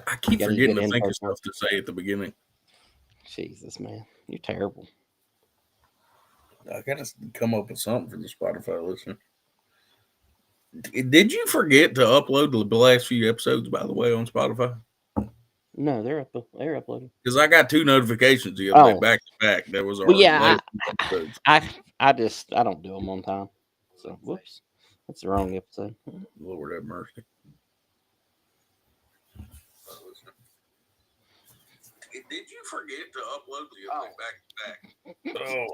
I keep Got any forgetting good to think info of for stuff to say at the beginning. Jesus, man. You're terrible. I gotta come up with something for the Spotify listener. Did you forget to upload the last few episodes, by the way, on Spotify? No, they're uploading. Because I got two notifications the other day, Oh, back to back. That was well, our yeah, latest episodes. I don't do them on time. So, whoops. That's the wrong episode. Lord have mercy. Did you forget to upload the other day, back to back? Oh,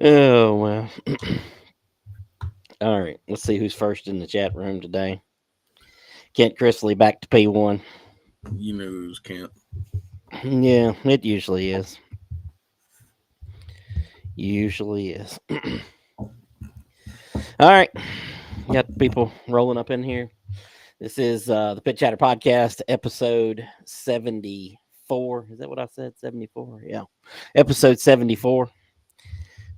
Oh, well. All right. Let's see who's first in the chat room today. Kent Chrisley back to P1. you knew it was Kent. Yeah, it usually is. Usually is. All right. Got people rolling up in here. This is the Pit Chatter Podcast, episode 74. Is that what I said? 74? Yeah. Episode 74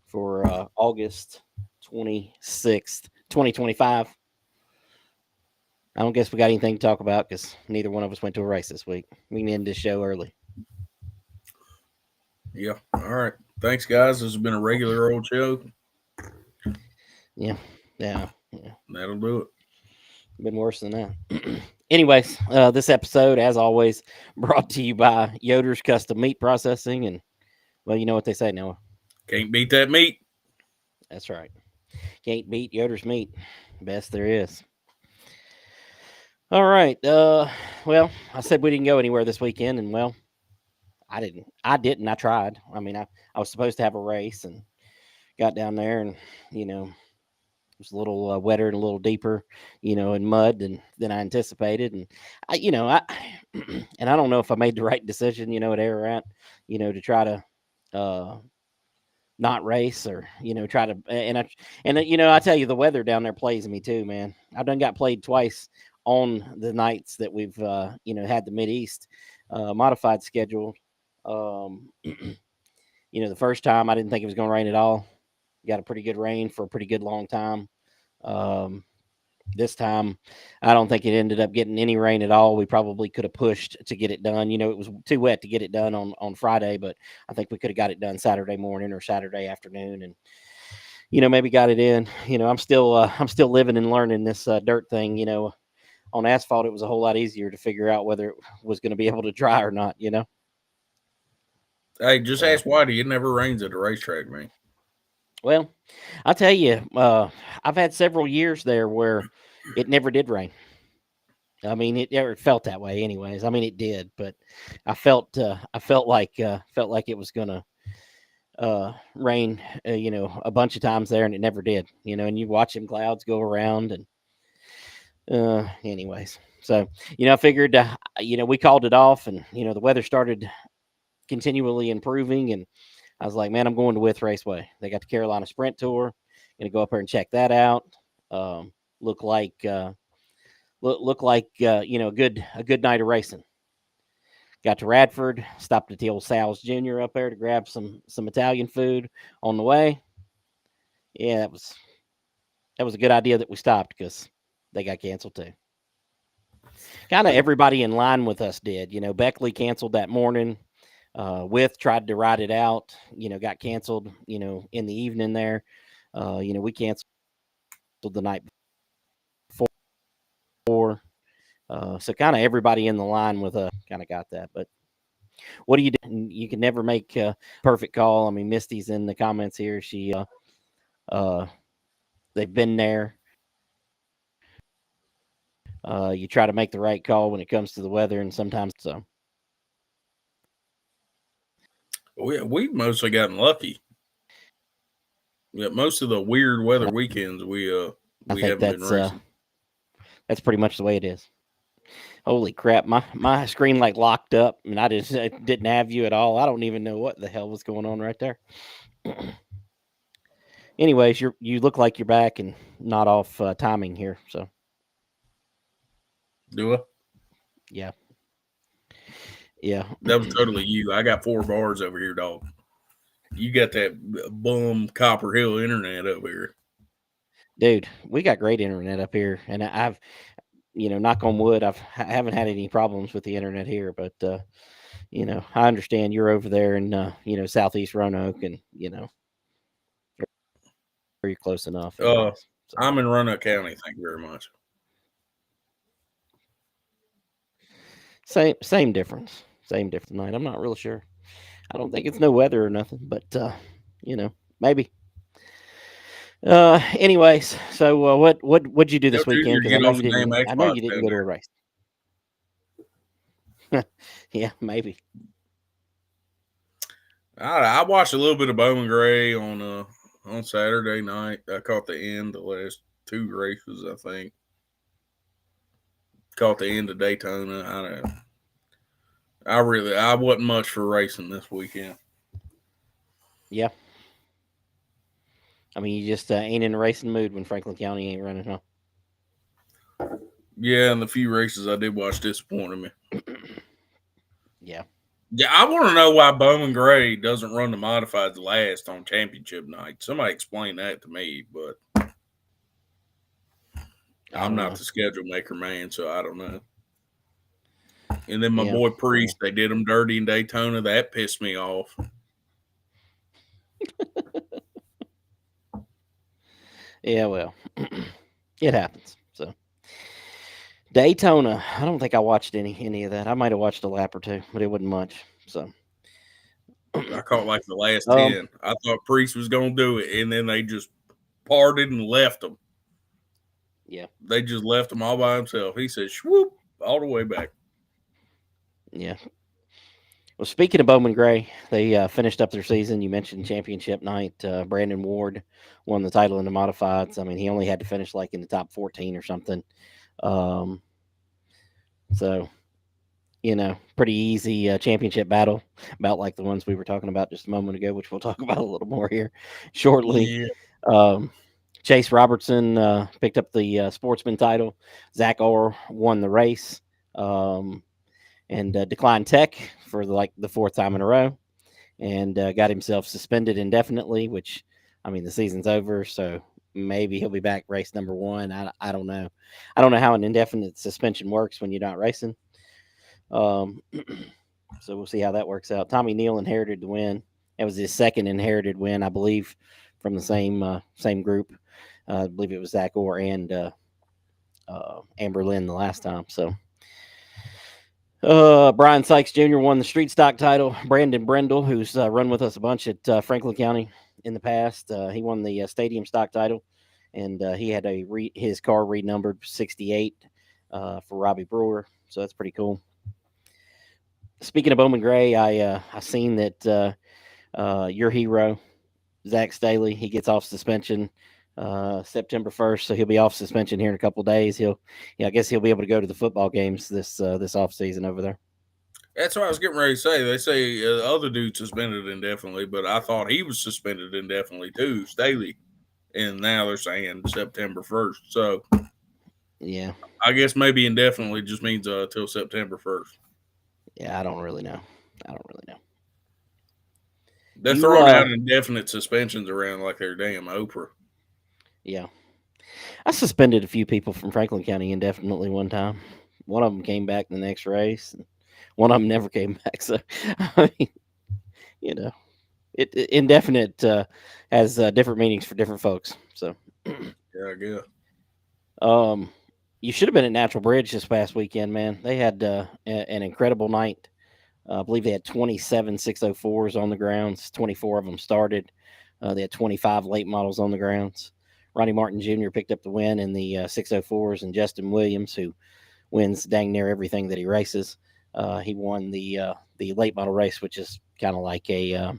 for August 26th, 2025. I don't guess we got anything to talk about because neither one of us went to a race this week. We can end this show early. Yeah. All right. Thanks, guys. This has been a regular old show. Yeah. Yeah. That'll do it. Been worse than that. Anyways, this episode, as always, brought to you by Yoder's Custom Meat Processing. And, well, you know what they say, Noah. Can't beat that meat. That's right. Can't beat Yoder's meat. Best there is. All right. Well, I said we didn't go anywhere this weekend, and well, I didn't. I tried. I mean, I was supposed to have a race and got down there, and it was a little wetter and a little deeper, in mud than I anticipated, and I and I don't know if I made the right decision, at Ararat, to try to uh not race or try to I tell you the weather down there plays me too, man. I've done got played twice on the nights that we've had the mid east modified schedule. The first time I didn't think it was going to rain at all. Got a pretty good rain for a pretty good long time. um this time, I don't think it ended up getting any rain at all. We probably could have pushed to get it done. It was too wet to get it done on Friday, but I think we could have got it done Saturday morning or Saturday afternoon, and maybe got it in. I'm still living and learning this dirt thing. On asphalt, it was a whole lot easier to figure out whether it was going to be able to dry or not. Hey, just So, ask Whitey. It never rains at the racetrack, man. well, I tell you, I've had several years there where it never did rain. I mean, it never felt that way, anyways. I mean, it did, but I felt like it was gonna rain, a bunch of times there, and it never did. And you watch them clouds go around, and anyways. So, I figured, we called it off, and the weather started continually improving, and I was like, man, I'm going to With Raceway. They got the Carolina Sprint Tour. Gonna go up there and check that out. Um, look like look like a good night of racing. Got to Radford, stopped at the old Sal's Junior up there to grab some Italian food on the way. Yeah, that was a good idea that we stopped because they got canceled too. Kind of everybody in line with us did. Beckley canceled that morning. With tried to ride it out. Got canceled. In the evening there. We canceled the night before. So kind of everybody in the line with us kind of got that. But what do you do? You can never make a perfect call. I mean, Misty's in the comments here. She uh they've been there. You try to make the right call when it comes to the weather, and sometimes so. We've mostly gotten lucky. Yeah, most of the weird weather weekends I we think haven't been racing. that's pretty much the way it is. Holy crap, my screen like locked up, and I just didn't have you at all. I don't even know what the hell was going on right there. Anyways, you look like you're back and not off timing here. So Do I? yeah, yeah. That was totally you. I got 4 bars over here, dog. You got that bum Copper Hill internet over here. Dude, we got great internet up here, and I've knock on wood, I haven't had any problems with the internet here, but I understand you're over there in southeast Roanoke, and very close enough, anyways. So. I'm in Roanoke County. Thank you very much. Same difference. Same difference tonight. I'm not real sure. I don't think it's no weather or nothing, but maybe. Anyways, so what'd you do Tell this weekend? Junior to Because I get know off you the damn didn't. I know Xbox you didn't down go to a there. race. Yeah, maybe. I watched a little bit of Bowman Gray on Saturday night. I caught the end, the last two races, I think. Caught the end of Daytona. I wasn't much for racing this weekend. Yeah. I mean, you just ain't in a racing mood when Franklin County ain't running, huh? Yeah, and the few races I did watch disappointed me. Yeah. Yeah, I want to know why Bowman Gray doesn't run the modifieds last on championship night. Somebody explain that to me, but I'm not the schedule maker, man, so I don't know. And then my boy Priest, they did him dirty in Daytona. That pissed me off. Yeah, well, it happens. So Daytona, I don't think I watched any of that. I might have watched a lap or two, but it wasn't much. So I caught like the last 10. I thought Priest was going to do it, and then they just parted and left him. Yeah. They just left him all by himself. He said, "Swoop," all the way back. Yeah. Well, speaking of Bowman Gray, they finished up their season. You mentioned championship night. Brandon Ward won the title in the modifieds. I mean, he only had to finish like in the top 14 or something. So, pretty easy championship battle, about like the ones we were talking about just a moment ago, which we'll talk about a little more here shortly. Yeah. Chase Robertson picked up the sportsman title. Zach Orr won the race. And declined tech for the fourth time in a row, and got himself suspended indefinitely. Which, I mean, the season's over, so maybe he'll be back race number one. I don't know. I don't know how an indefinite suspension works when you're not racing. So we'll see how that works out. Tommy Neal inherited the win. It was his second inherited win, I believe, from the same group. I believe it was Zach Orr and Amber Lynn the last time. So. Brian Sykes Jr. won the street stock title. Brandon Brendel, who's run with us a bunch at Franklin County in the past, he won the stadium stock title, and he had his car renumbered 68 for Robbie Brewer. So that's pretty cool. Speaking of Bowman Gray, I seen that your hero, Zach Staley, he gets off suspension September 1st, so he'll be off suspension here in a couple of days. I guess he'll be able to go to the football games this off season over there. That's what I was getting ready to say. They say the other dude suspended indefinitely, but I thought he was suspended indefinitely too, Staley. And now they're saying September 1st. So, yeah, I guess maybe indefinitely just means till September 1st. Yeah, I don't really know. They're throwing out indefinite suspensions around like they're damn Oprah. Yeah. I suspended a few people from Franklin County indefinitely one time. One of them came back the next race, and one of them never came back. So, I mean, indefinite has different meanings for different folks. So, yeah, I guess. You should have been at Natural Bridge this past weekend, man. They had an incredible night. I believe they had 27 604s on the grounds. 24 of them started. They had 25 late models on the grounds. Ronnie Martin Jr. picked up the win in the 604s, and Justin Williams, who wins dang near everything that he races, he won the late model race, which is kind of like a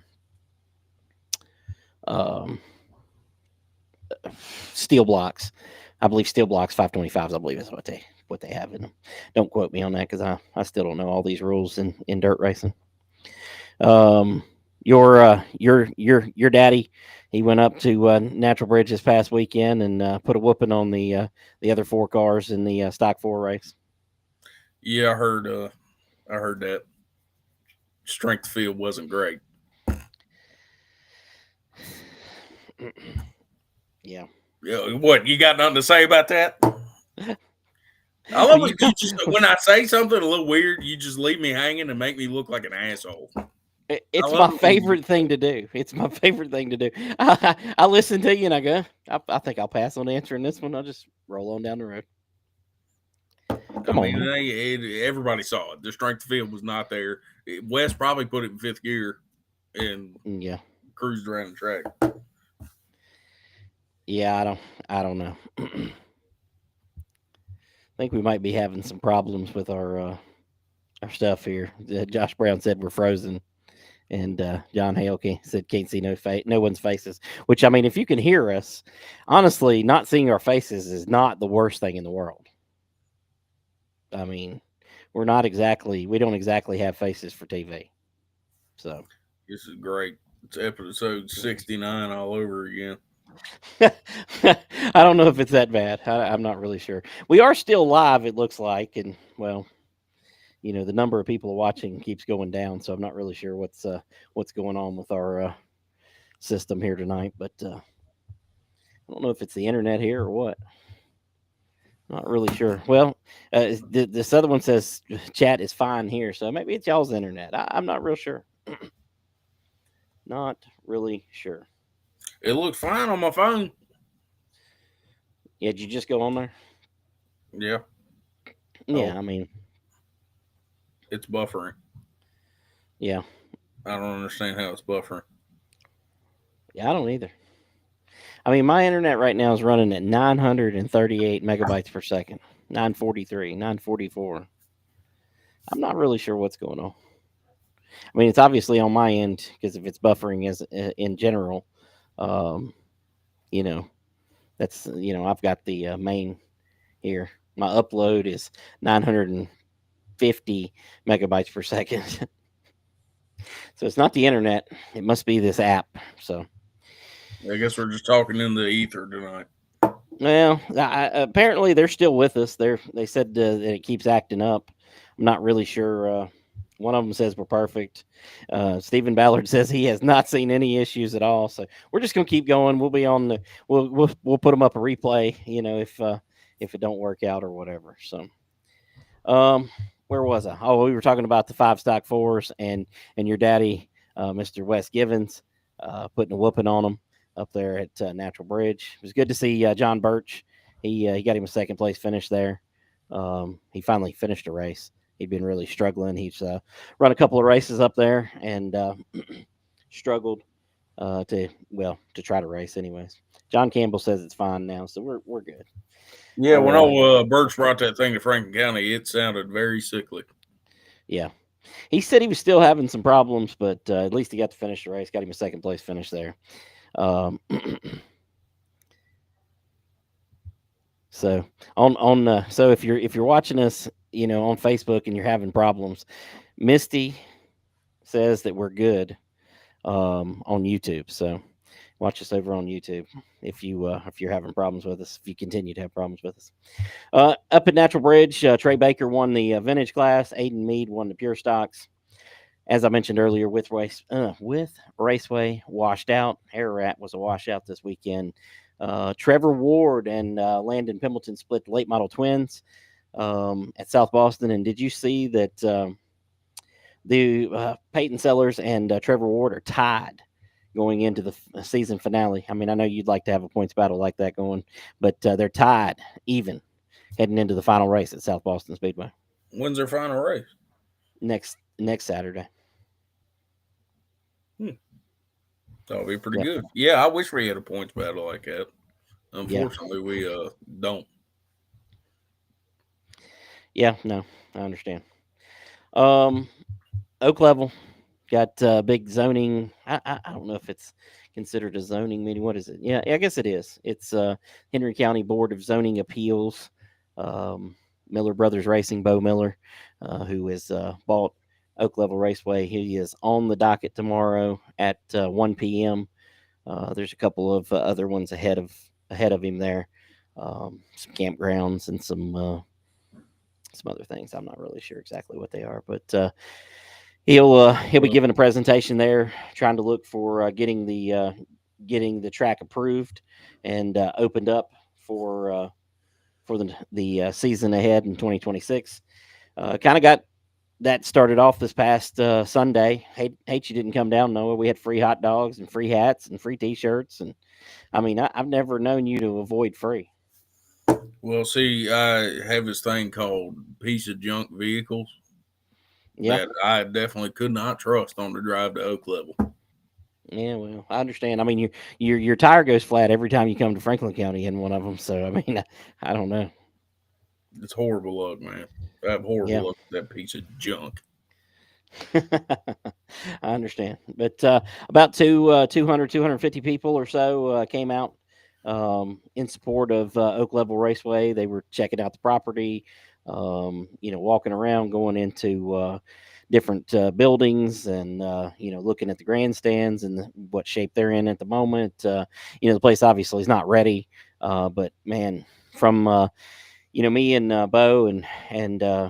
steel blocks. I believe steel blocks 525s. I believe is what they have in them. Don't quote me on that because I still don't know all these rules in dirt racing. Your daddy, he went up to Natural Bridge this past weekend and put a whooping on the other four cars in the stock 4 race. Yeah, I heard that. Strength field wasn't great. Yeah. What, you got nothing to say about that? I love Well, you it. You just when I say something a little weird, you just leave me hanging and make me look like an asshole. I it's love my it when you do favorite thing to do. It's my favorite thing to do. I listen to you and I go, I think I'll pass on answering this one. I'll just roll on down the road. I Come on, mean, man. everybody saw it. The strength of field was not there. West probably put it in fifth gear and Yeah, cruised around the track. yeah. I don't know. I think we might be having some problems with our stuff here. Josh Brown said we're frozen, and John Hale said can't see no one's faces. Which I mean, if you can hear us, honestly, not seeing our faces is not the worst thing in the world. I mean, we don't exactly have faces for TV. So This is great. It's episode 69 all over again. I don't know if it's that bad. I'm not really sure. We are still live, it looks like, and well, the number of people watching keeps going down, so I'm not really sure what's going on with our system here tonight. But I don't know if it's the internet here or what. Not really sure. Well, this other one says chat is fine here, so maybe it's y'all's internet. I'm not real sure. Not really sure. It looked fine on my phone. Yeah, did you just go on there? Yeah. Yeah, Oh, I mean, it's buffering. yeah, I don't understand how it's buffering. yeah. I don't either. I mean, my internet right now is running at 938 megabytes per second, 943, 944. I'm not really sure what's going on. I mean, it's obviously on my end because if it's buffering as in general, um, you know, I've got the main here. My upload is 950 megabytes per second. So it's not the internet. It must be this app. So, I guess we're just talking in the ether tonight. well, apparently they're still with us. They said that it keeps acting up. I'm not really sure. One of them says we're perfect. Stephen Ballard says he has not seen any issues at all. So we're just gonna keep going. We'll be on the. We'll put them up a replay. If it don't work out or whatever. So, where was I? Oh, we were talking about the 5 stock 4s and your daddy, Mr. Wes Givens, putting a whooping on them up there at Natural Bridge. It was good to see John Birch. He got him a second place finish there. He finally finished a race. He'd been really struggling. He's run a couple of races up there and struggled to try to race anyways. John Campbell says it's fine now, so we're good. Yeah, when old Birch brought that thing to Franklin County, it sounded very sickly. Yeah. He said he was still having some problems, but at least he got to finish the race. Got him a second place finish there. Um, so so if you're watching us, on Facebook and you're having problems, Misty says that we're good on YouTube. So watch us over on YouTube if you're having problems with us. If you continue to have problems with us. Up at Natural Bridge, Trey Baker won the vintage class. Aiden Mead won the pure stocks. As I mentioned earlier, with Raceway washed out. Ararat was a washout this weekend. Trevor Ward and Landon Pimbleton split the late model twins at South Boston. And did you see that the Peyton Sellers and Trevor Ward are tied going into the season finale? I mean, I know you'd like to have a points battle like that going, but they're tied even heading into the final race at South Boston Speedway When's their final race? next Saturday. That'll be pretty Yeah, good. Yeah, I wish we had a points battle like that. yeah, Unfortunately, we don't. yeah. No, I understand. Um, Oak Level got big zoning. I don't know if it's considered a zoning meeting. What is it? Yeah, I guess it is. It's Henry County Board of Zoning Appeals. Miller Brothers Racing, Bo Miller, who has bought Oak Level Raceway. He is on the docket tomorrow at 1 p.m. There's a couple of other ones ahead of him there. Some campgrounds and some other things. I'm not really sure exactly what they are, but he'll be giving a presentation there, trying to look for getting the track approved and opened up for for the season ahead in 2026. Kind of got that started off this past Sunday. Hate you didn't come down, Noah. We had free hot dogs and free hats and free T-shirts, and I mean, I've never known you to avoid free. Well, see, I have this thing called piece of junk vehicles Yeah, that I definitely could not trust on the drive to Oak Level. yeah. Well, I understand. I mean, your tire goes flat every time you come to Franklin County in one of them. So I mean, I don't know. It's horrible luck, man. I have Yeah. horrible luck with that piece of junk. I understand, but about 250 people or so came out in support of Oak Level Raceway. They were checking out the property, walking around, going into different buildings, and looking at the grandstands and what shape they're in at the moment. The place obviously is not ready, but man, from me and Bo and uh,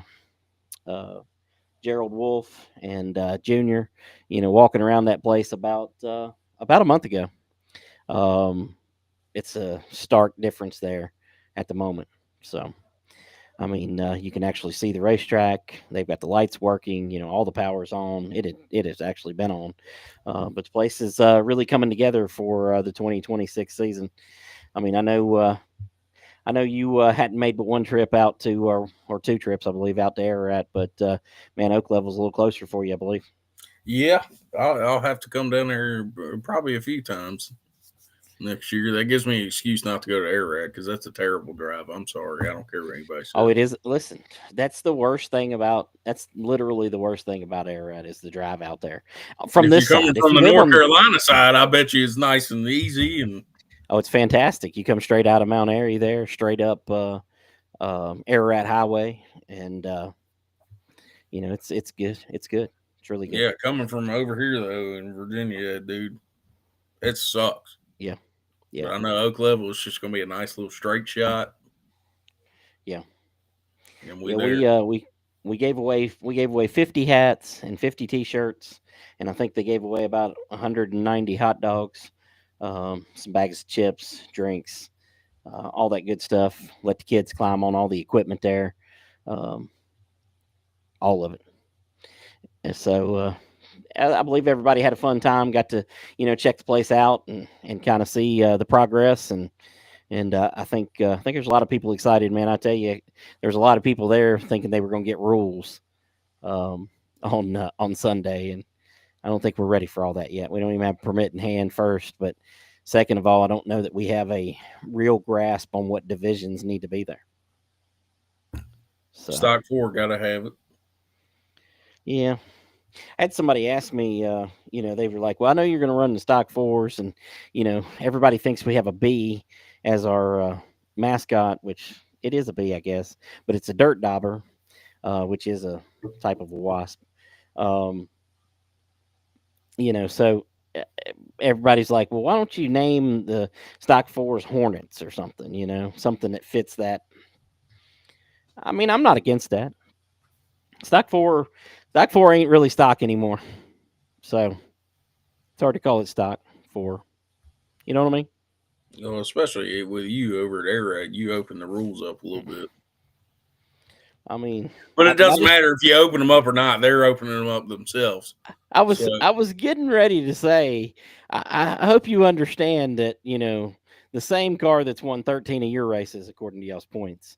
Gerald Wolf and Junior, walking around that place about a month ago. Um, it's a stark difference there at the moment. So, I mean, you can actually see the racetrack. They've got the lights working. All the power's on. It has actually been on, but the place is really coming together for the 2026 season. I mean, I know you hadn't made but one trip out to, or two trips, I believe, out to Ararat, but man, Oak Level's a little closer for you, I believe. Yeah, I'll have to come down there probably a few times next year. That gives me an excuse not to go to Ararat because that's a terrible drive. I'm sorry. I don't care what anybody Oh, says. it is. Listen, that's the worst thing about. That's literally the worst thing about Ararat is the drive out there from If this you're coming side. If from you the live North on, Carolina side, I bet you it's nice and easy. And oh, it's fantastic. You come straight out of Mount Airy there, straight up Ararat Highway, and it's good. It's good. It's really good. yeah, coming from over here though in Virginia, dude, it sucks. Yeah, But yeah, I know Oak Level is just going to be a nice little straight shot, yeah. and we Yeah, there. we gave away 50 hats and 50 T-shirts, and I think they gave away about 190 hot dogs, some bags of chips, drinks, all that good stuff. Let the kids climb on all the equipment there, um, all of it. And so I believe everybody had a fun time. Got to check the place out and kind of see the progress and I think there's a lot of people excited, man. I tell you, there's a lot of people there thinking they were going to get rules um, on Sunday, and I don't think we're ready for all that yet. We don't even have a permit in hand first, but second of all, I don't know that we have a real grasp on what divisions need to be there. So Stock four, got to have it. yeah, I had somebody ask me, they were like, "Well, I know you're going to run the stock fours, and everybody thinks we have a bee as our mascot, which it is a bee, I guess, but it's a dirt dauber, which is a type of a wasp. Um, so everybody's like, "Well, why don't you name the stock fours Hornets or something? Something that fits that." I mean, I'm not against that. Stock four, stock four ain't really stock anymore, so it's hard to call it stock four. You know what I mean? Especially with you over at Ararat, you open the rules up a little bit. I mean, But I, it I doesn't just matter if you open them up or not; they're opening them up themselves. I So was I was getting ready to say I hope you understand that the same car that's won 13 of your races according to y'all's points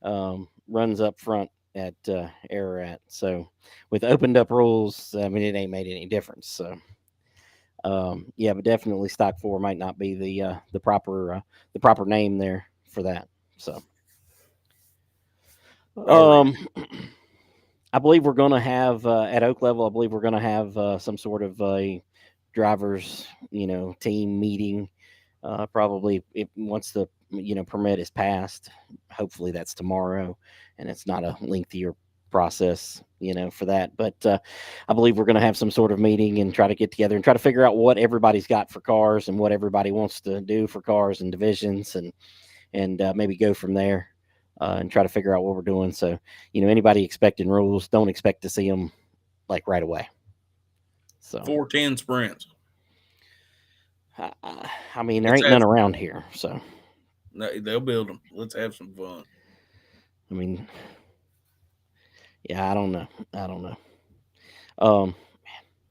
runs up front at Ararat. So with opened up rules, I mean it ain't made any difference. So yeah, but definitely stock four might not be the proper name there for that. So all right, um I believe we're going to have at Oak Level. I believe we're going to have some sort of a drivers, team meeting. Probably once the permit is passed. Hopefully that's tomorrow, and it's not a lengthier process, for that. But I believe we're going to have some sort of meeting and try to get together and try to figure out what everybody's got for cars and what everybody wants to do for cars and divisions and maybe go from there and try to figure out what we're doing. So, anybody expecting rules, don't expect to see them like right away. So, 410 sprints. I mean, there It's ain't none as around here. So, They'll build them. Let's have some fun. I mean, yeah, I don't know. I don't know. Um,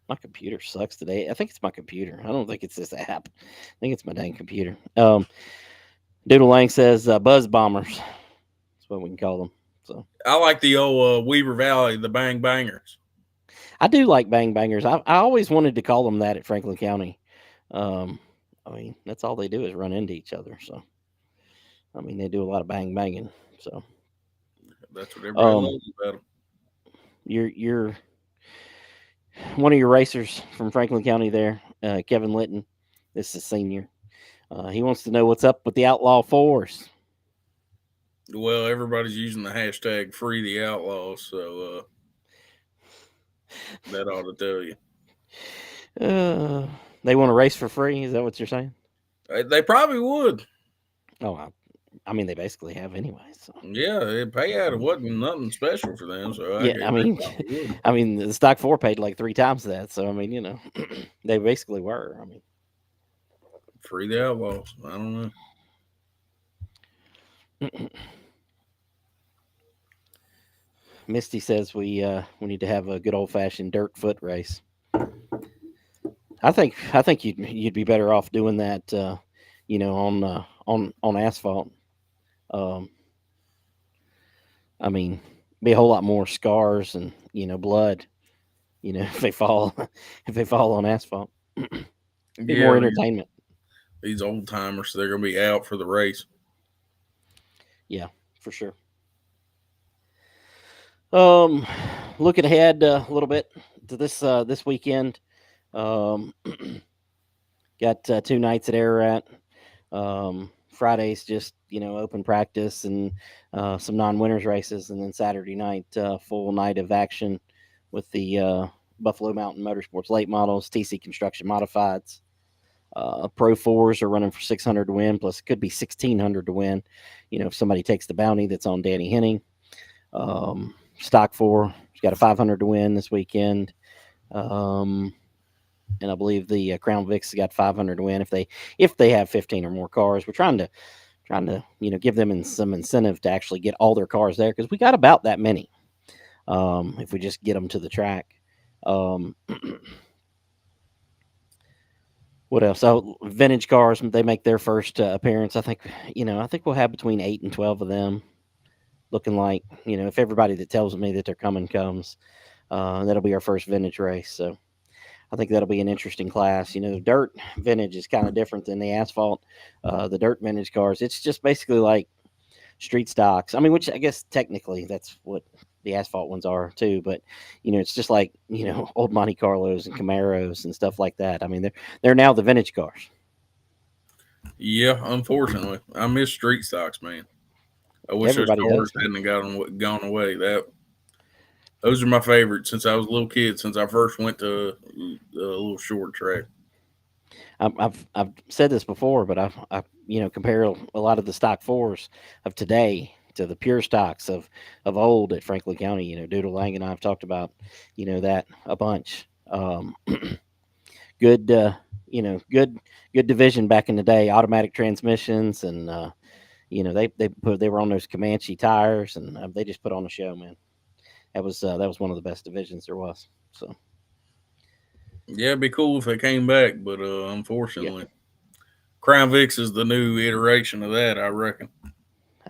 my computer sucks today. I think it's my computer. I don't think it's this app. I think it's my dang computer. Doodle Lang says buzz bombers. That's what we can call them. So I like the old Weaver Valley, the Bang Bangers. I do like bang bangers. I always wanted to call them that at Franklin County. Um, I mean, that's all they do is run into each other. So I mean, they do a lot of bang banging. So That's what everybody um, loves about them. you're one of your racers from Franklin County there, Kevin Litton. This is senior. He wants to know what's up with the Outlaw Force. Well, everybody's using the hashtag Free the Outlaws, so that ought to tell you. Uh, they want to race for free. Is that what you're saying? They probably would. Oh, I mean, they basically have anyway. So Yeah, the payout wasn't nothing special for them, so I yeah, guess I they mean, probably would. I mean, the stock four paid like 3 times that. So I mean, they basically were. I mean, Free the Outlaws. I don't know. Misty says we need to have a good old fashioned dirt foot race. I think you'd be better off doing that, on asphalt. Um, I mean, be a whole lot more scars and blood. If they fall, if they fall on asphalt, be Yeah, more entertainment. these old timers, they're going to be out for the race. Yeah, for sure. Um, Looking ahead a little bit to this weekend. Um, got 2 nights at Ararat. Friday's just open practice and some non-winners races, and then Saturday night full night of action with the Buffalo Mountain Motorsports late models, TC Construction modifieds. Pro fours are running for 600 to win, plus it could be 1600 to win. If somebody takes the bounty that's on Danny Henning. Stock four has got a 500 to win this weekend. And I believe the Crown Vics got 500 to win if they have 15 or more cars. We're trying to give them some incentive to actually get all their cars there because we got about that many. If we just get them to the track. What else? Oh, vintage cars. They make their first appearance. I think we'll have between 8 and 12 of them. Looking like if everybody that tells me that they're coming comes, that'll be our first vintage race. So I think that'll be an interesting class. Dirt vintage is kind of different than the asphalt. The dirt vintage cars, it's just basically like street stocks. I mean, which I guess technically that's what the asphalt ones are too. But it's just like old Monte Carlos and Camaros and stuff like that. I mean, they're now the vintage cars. Yeah, unfortunately, I miss street stocks, man. I wish those Everybody cars does. Man. hadn't gone away. Those are my favorites since I was a little kid. Since I first went to a little short track. I've said this before, but I've compare a lot of the stock fours of today to the pure stocks of old at Franklin County. Doodle Lang and I have talked about that a bunch. Good, good division back in the day. Automatic transmissions, and they were on those Comanche tires, and they just put on a show, man. That was one of the best divisions there was. So Yeah, it'd be cool if they came back, but yeah, unfortunately, Crown Vics is the new iteration of that, I reckon.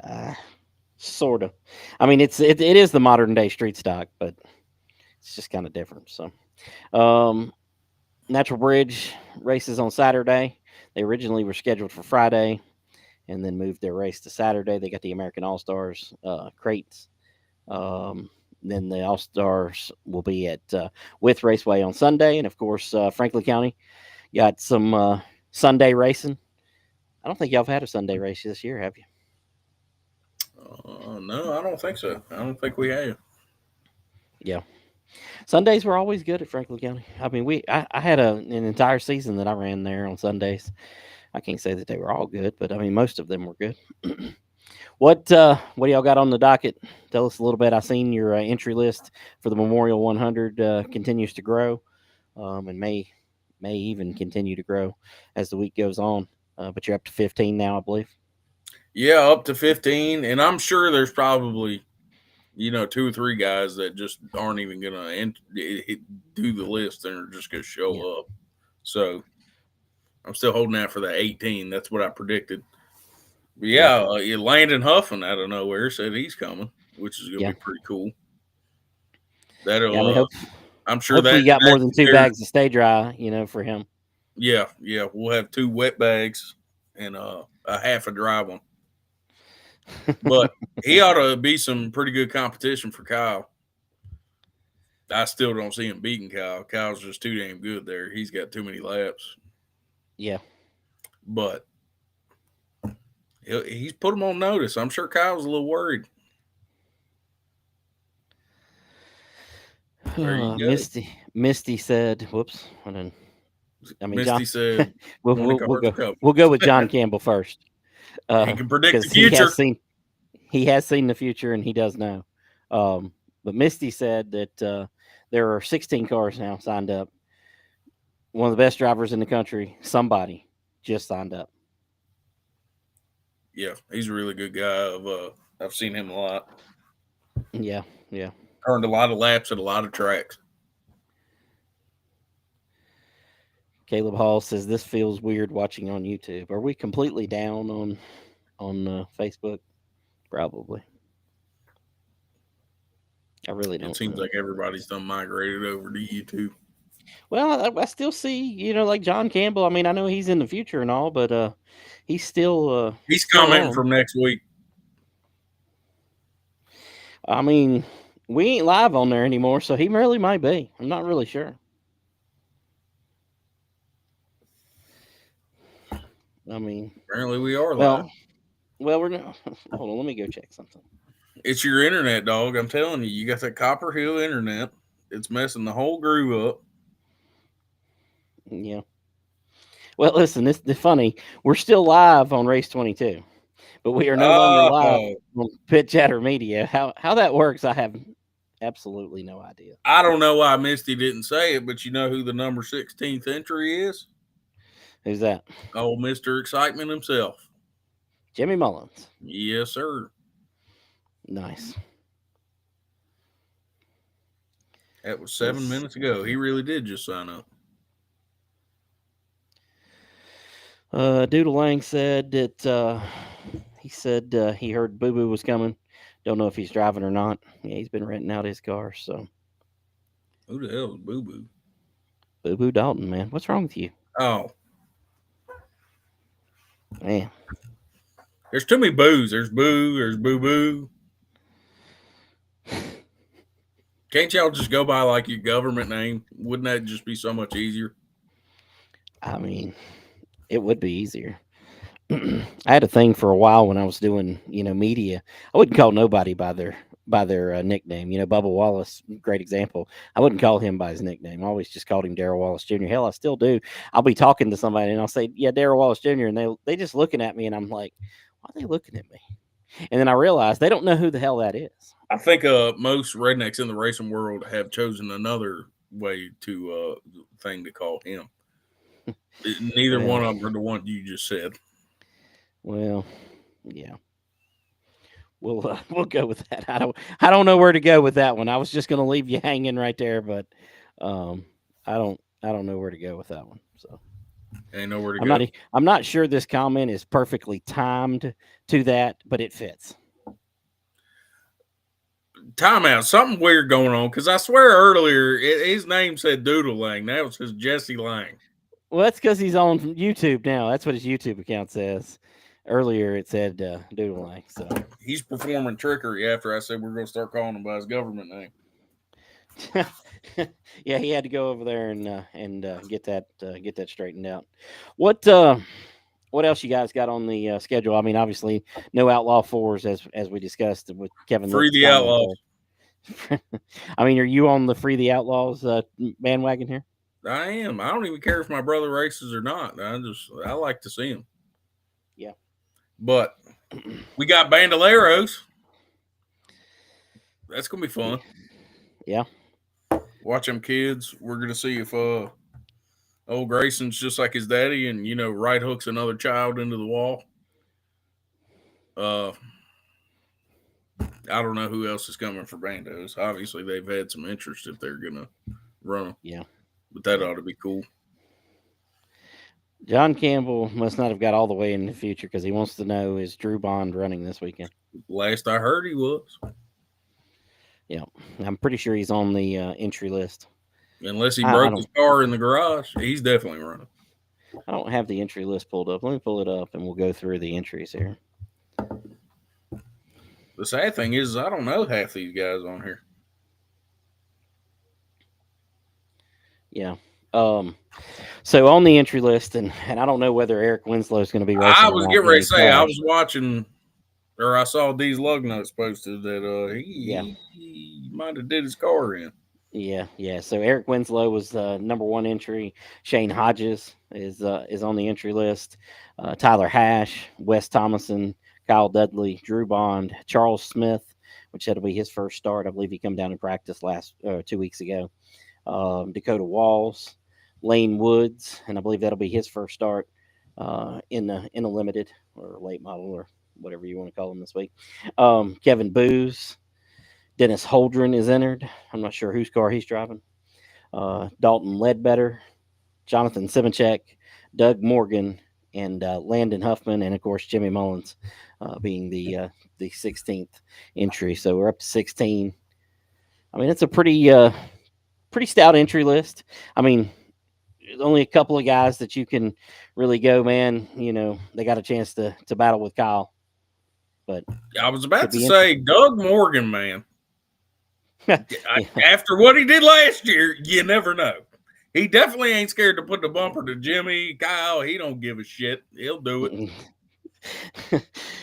uh, sort of. I mean, it is the modern day street stock, but it's just kind of different. So, um, Natural Bridge races on Saturday. They originally were scheduled for Friday, and then moved their race to Saturday. They got the American All Stars crates. Um, then the All Stars will be at With Raceway on Sunday, and of course Franklin County got some Sunday racing. I don't think y'all have had a Sunday race this year, have you? No, I don't think so. I don't think we have. Yeah, Sundays were always good at Franklin County. I mean, I had an entire season that I ran there on Sundays. I can't say that they were all good, but I mean most of them were good. What do y'all got on the docket? Tell us a little bit. I seen your entry list for the Memorial 100 continues to grow, and may even continue to grow as the week goes on. But you're up to 15 now, I believe. Yeah, up to 15, and I'm sure there's probably 2 or 3 guys that just aren't even gonna do the list and are just gonna Yeah, show up. So I'm still holding out for that 18. That's what I predicted. But yeah, yeah, Landon Huffman out of nowhere said he's coming, which is gonna yeah, be pretty cool. yeah. I That'll mean, I'm sure hopefully that you got more than two there's bags to stay dry, for him. yeah, we'll have 2 wet bags and a half a dry one. But he ought to be some pretty good competition for Kyle. I still don't see him beating Kyle. Kyle's just too damn good there. He's got too many laps. Yeah. But he's put him on notice. I'm sure Kyle's a little worried. There you go. Misty said, "Whoops, I didn't. I mean, John. Misty said we'll, morning we'll we'll car's go coming. we'll go with John Campbell first, He can predict the because he has future. seen the future and he does know. But Misty said that there are 16 cars now signed up. One of the best drivers in the country. Somebody just signed up. Yeah, he's a really good guy. I've seen him a lot. Yeah, yeah. Earned a lot of laps at a lot of tracks. Caleb Hall says this feels weird watching on YouTube. Are we completely down on Facebook? Probably. I really It don't seems know. like everybody's done migrated over to YouTube. Well, I still see, like John Campbell. I mean, I know he's in the future and all, but he's He's still commenting on. from next week. I mean, we ain't live on there anymore, so he really might be. I'm not really sure. I mean, Apparently, we are live. well, we're not. Hold on, let me go check something. It's your internet, dog. I'm telling you, you got that Copper Hill internet. It's messing the whole groove up. Yeah. Well, listen, this is funny. We're still live on Race 22, but we are no longer live Oh, on Pit Chatter Media. How that works, I have absolutely no idea. I don't know why Misty didn't say it, but you know who the number 16th entry is? Who's that? Oh, Mr. Excitement himself. Jimmy Mullins. Yes, sir. Nice. That was 7 minutes Let's ago. He really did just sign up. Doodle Lang said that he said he heard Boo Boo was coming. Don't know if he's driving or not. Yeah, he's been renting out his car. So Who the hell is Boo Boo? Boo Boo Dalton, man, what's wrong with you, Oh, man? there's too many Boos. There's Boo. There's Boo Boo. Can't y'all just go by like your government name? Wouldn't that just be so much easier? I mean, it would be easier. I had a thing for a while when I was doing, media. I wouldn't call nobody by their nickname. Bubba Wallace, great example. I wouldn't call him by his nickname. I always just called him Darrell Wallace Jr. Hell, I still do. I'll be talking to somebody and I'll say, "Yeah, Darrell Wallace Jr." and they just looking at me and I'm like, "Why are they looking at me?" And then I realized they don't know who the hell that is. I think most rednecks in the racing world have chosen another way to thing to call him. Neither Well, one of them are the one you just said. well, yeah. We'll go with that. I don't know where to go with that one. I was just going to leave you hanging right there, but I don't know where to go with that one. So Ain't nowhere to I'm go. not I'm not sure this comment is perfectly timed to that, but it fits. Timeout. Something weird going on because I swear earlier his name said Doodle Lang. That was his Jesse Lang. Well, that's because he's on YouTube now. That's what his YouTube account says. Earlier, it said Doodle Lang. So He's performing trickery after I said we're going to start calling him by his government name. yeah, he had to go over there and get that straightened out. What else you guys got on the schedule? I mean, obviously, no Outlaw Fours as we discussed with Kevin Free Litt's the comment Outlaws. there. I mean, are you on the Free the Outlaws bandwagon here? I am. I don't even care if my brother races or not. I like to see him. Yeah. But we got Bandoleros. That's gonna be fun. Yeah. Watch them kids. We're gonna see if old Grayson's just like his daddy and right hooks another child into the wall. Uh, I don't know who else is coming for Bandos. Obviously, they've had some interest if they're gonna run them, Yeah. but that Yeah. ought to be cool. John Campbell must not have got all the way in the future because he wants to know, is Drew Bond running this weekend? Last I heard, he was. Yeah. I'm pretty sure he's on the entry list. Unless he I broke his don't car in the garage, he's definitely running. I don't have the entry list pulled up. Let me pull it up and we'll go through the entries here. The sad thing is I don't know half these guys on here. Yeah. Um. So on the entry list, and I don't know whether Eric Winslow is going to be I racing or was not getting ready in to say I Cash. was watching, or I saw these lug nuts posted that Yeah. he might have did his car in. Yeah. Yeah. So Eric Winslow was number one entry. Shane Hodges is on the entry list. Tyler Hash, Wes Thomason, Kyle Dudley, Drew Bond, Charles Smith, which that'll be his first start. I believe he come down and practice last 2 weeks ago. Dakota Walls, Lane Woods, and I believe that'll be his first start in a limited or late model or whatever you want to call him this week. Kevin Booz, Dennis Holdren is entered. I'm not sure whose car he's driving. Dalton Ledbetter, Jonathan Simachek, Doug Morgan, and Landon Huffman, and of course Jimmy Mullins being the 16th entry. So we're up to 16. I mean, it's a pretty stout entry list. I mean, there's only a couple of guys that you can really go, man. You know, they got a chance to battle with Kyle, but I was about should to be say interesting. Doug Morgan, man. Yeah, After what he did last year, you never know. He definitely ain't scared to put the bumper to Jimmy, Kyle. He don't give a shit. He'll do it.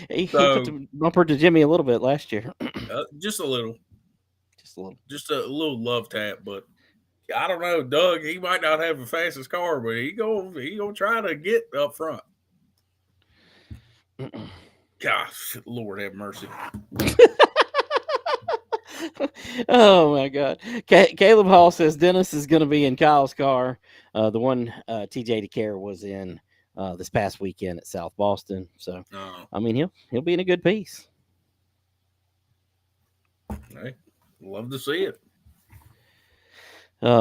he put So the bumper to Jimmy a little bit last year, just a little, just a little. just a little love tap. But I don't know, Doug. He might not have the fastest car, but he gonna try to get up front. Gosh, Lord have mercy. Oh my God! Caleb Hall says Dennis is going to be in Kyle's car, the one TJ DeCare was in this past weekend at South Boston. So, Oh, I mean, he'll be in a good piece. hey, love to see it.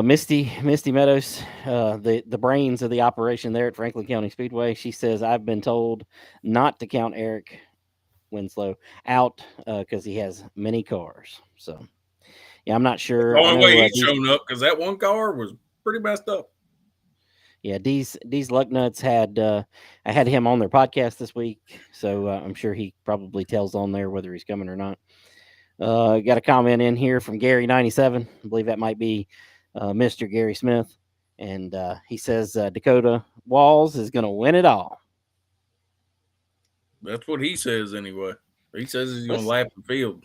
Misty Meadows, the brains of the operation there at Franklin County Speedway. She says I've been told not to count Eric Winslow out because he has many cars. So yeah, I'm not That's the sure. I only way know he's shown up because that one car was pretty messed up. yeah, these luck nuts had I had him on their podcast this week, so I'm sure he probably tells on there whether he's coming or not. Got a comment in here from Gary97. I believe that might be Mr. Gary Smith, and he says Dakota Walls is going to win it all. That's what he says anyway. He says he's gonna Let's. lap the field.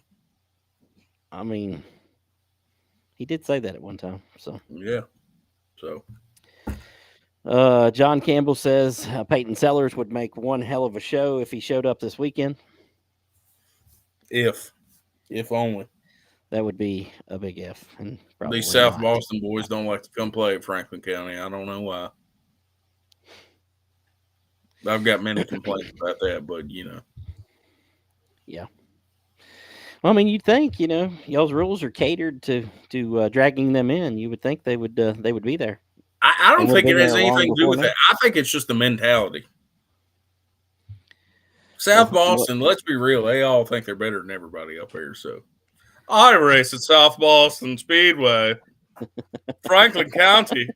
I mean, he did say that at one time. So Yeah. So John Campbell says Peyton Sellers would make one hell of a show if he showed up this weekend. if only That would be a big if, and these probably South not. Boston boys don't like to come play at Franklin County. I don't know why. I've got many complaints about that, but Yeah. Well, I mean, you'd think, y'all's rules are catered to dragging them in. You would think they would be there. I They don't would have think been it has there long anything to do before with now. that. I think it's just the mentality. South Well, Boston, let's be real, they all think they're better than everybody up here. So I race at South Boston Speedway, Franklin County.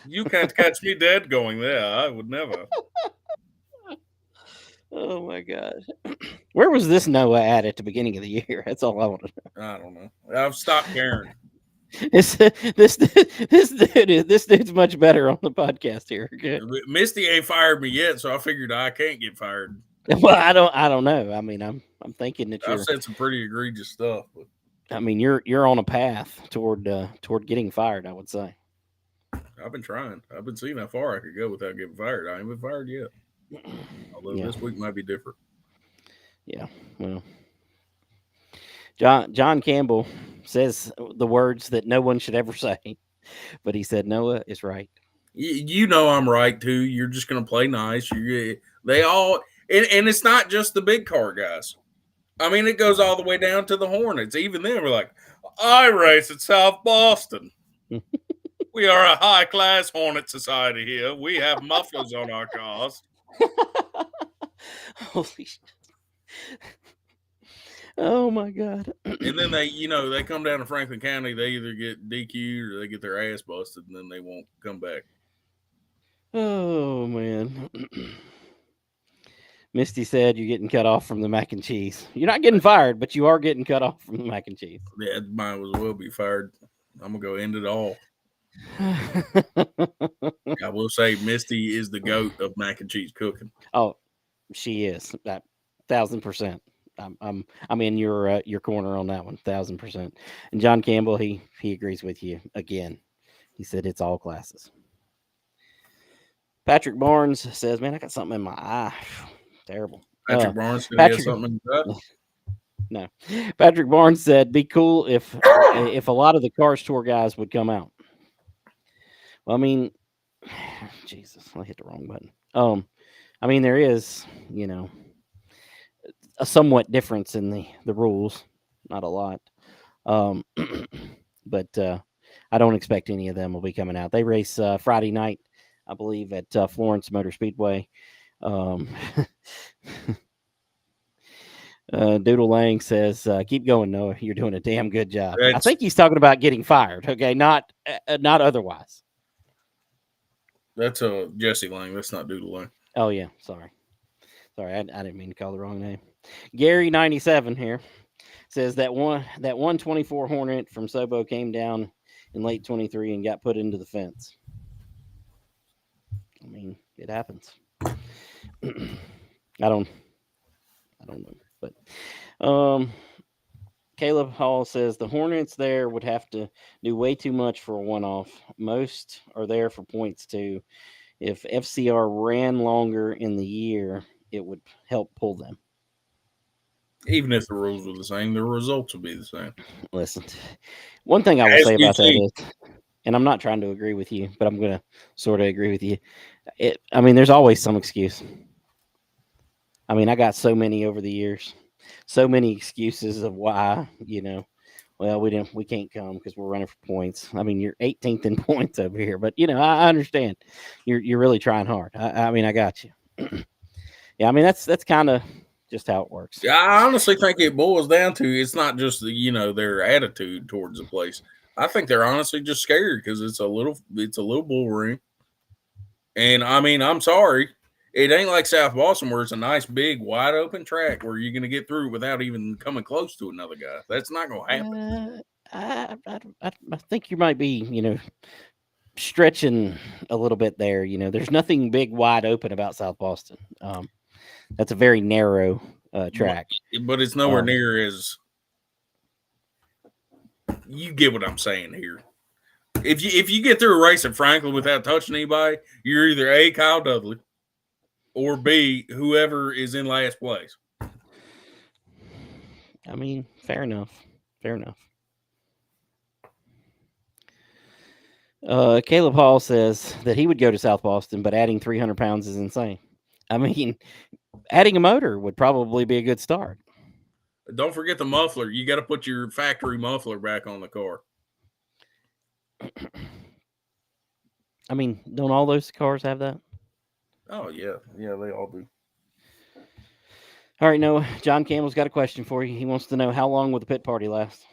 You can't catch me dead going there. I would never. oh my God, where was this Noah at the beginning of the year? That's all I want to I don't know. I've stopped caring. know. This dude's much better on the podcast here. Okay. Misty ain't fired me yet, so I figured I can't get fired. Well, I don't know. I mean, I'm thinking that I've you're. said some pretty egregious stuff, but I mean, you're on a path toward getting fired. I would say. I've been trying. I've been seeing how far I could go without getting fired. I ain't been fired yet. Although Yeah. this week might be different. Yeah. Well, John Campbell says the words that no one should ever say, but he said Noah is right. You know I'm right too. You're just gonna play nice. They all And it's not just the big car guys. I mean, it goes all the way down to the Hornets. Even then, we're like, I race at South Boston. We are a high class Hornet society here. We have mufflers on our cars. Holy shit. Oh my god. And then they come down to Franklin County. They either get DQ'd or they get their ass busted, and then they won't come back. Oh man. Misty said you're getting cut off from the mac and cheese. You're not getting fired, but you are getting cut off from the mac and cheese. Yeah, might as well be fired. I'm gonna go end it all. I will say Misty is the goat of mac and cheese cooking. Oh, she is. That 1,000%. I'm in your corner on that one, 1,000%. And John Campbell, he agrees with you again. He said it's all classes. Patrick Barnes says, "Man, I got something in my eye. Terrible." Patrick Barnes said he has something in his eye. No, Patrick Barnes said, "Be cool if a lot of the Cars Tour guys would come out." Well, I mean, Jesus, I hit the wrong button. I mean, there is, a somewhat difference in the rules, not a lot. But I don't expect any of them will be coming out. They race Friday night, I believe, at Florence Motor Speedway. Doodle Lang says, "Keep going, Noah. You're doing a damn good job." I think he's talking about getting fired. Okay, not otherwise. That's Jesse Lang. That's not Doodle Lang. Oh yeah, sorry. I didn't mean to call the wrong name. Gary 97 here says that 124 Hornet from Sobo came down in late 23 and got put into the fence. I mean, it happens. I don't know, but Caleb Hall says the Hornets there would have to do way too much for a one-off. Most are there for points too. If FCR ran longer in the year, it would help pull them. Even if the rules were the same, the results would be the same. Listen, one thing I will say about that is, and I'm not trying to agree with you, but I'm going to sort of agree with you. I mean, there's always some excuse. I mean, I got so many over the years, so many excuses of why, well, we can't come because we're running for points. I mean, you're 18th in points over here, but I understand you're really trying hard. I mean, I got you. Yeah, I mean that's kind of just how it works. Yeah, I honestly think it boils down to it's not just their attitude towards the place. I think they're honestly just scared because it's a little bull ring. And I mean, I'm sorry, it ain't like South Boston where it's a nice big wide open track where you're gonna get through without even coming close to another guy. That's not gonna happen. I think you might be stretching a little bit there. There's nothing big wide open about South Boston. That's a very narrow track, but it's nowhere near as. You get what I'm saying here. If you get through a race at Franklin without touching anybody, you're either A, Kyle Dudley, or B, whoever is in last place. I mean, fair enough. Caleb Hall says that he would go to South Boston, but adding 300 pounds is insane. I mean, adding a motor would probably be a good start. Don't forget the muffler. You got to put your factory muffler back on the car. I mean, don't all those cars have that? Oh, yeah. Yeah, they all do. All right, Noah. John Campbell's got a question for you. He wants to know how long will the pit party last?